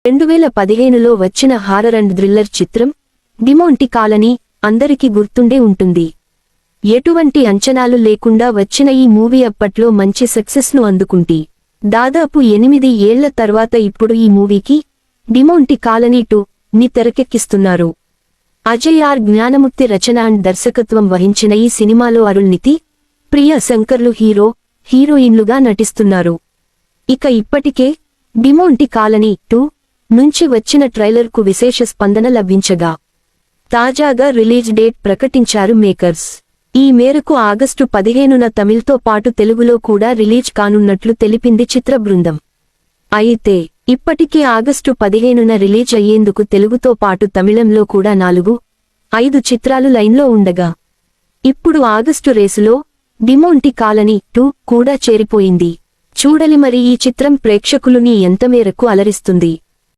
2015లో వచ్చిన horror and thriller చిత్రం Demonte colony అందరికీ గుర్తుండే ఉంటుంది. ఎటువంటి అంచనాలు లేకుండా వచ్చిన ఈ మూవీ అప్పట్లో మంచి సక్సెస్ ను అందుకుంది. దాదాపు 8 ఏళ్ల తర్వాత ఇప్పుడు ఈ మూవీకి డిమోంటి కాలనీ 2 ని తెరకెక్కిస్తున్నారు. అజయ్ ఆర్ జ్ఞానముక్తి రచన అండ్ దర్శకత్వం వహించిన ఈ సినిమాలో అరుణ్నితి, ప్రియా శంకర్లు హీరో, హీరోయిన్లుగా నటిస్తున్నారు. ఇక ఇప్పటికే డిమోంటి కాలనీ 2 నుంచి వచ్చిన ట్రైలర్ కు విశేష స్పందన లభించగా తాజాగా రిలీజ్ డేట్ ప్రకటించారు మేకర్స్. ఈ మేరకు ఆగస్టు 15న తమిళ్తో పాటు తెలుగులో కూడా రిలీజ్ కానున్నట్లు తెలిపింది చిత్ర బృందం. అయితే ఇప్పటికే ఆగస్టు 15న రిలీజ్ అయ్యేందుకు తెలుగుతో పాటు తమిళంలో కూడా 4-5 చిత్రాలు లైన్లో ఉండగా ఇప్పుడు ఆగస్టు రేసులో డిమోంటి కాలనీ 2 కూడా చేరిపోయింది. చూడలి మరి ఈ చిత్రం ప్రేక్షకులుని ఎంతమేరకు అలరిస్తుంది.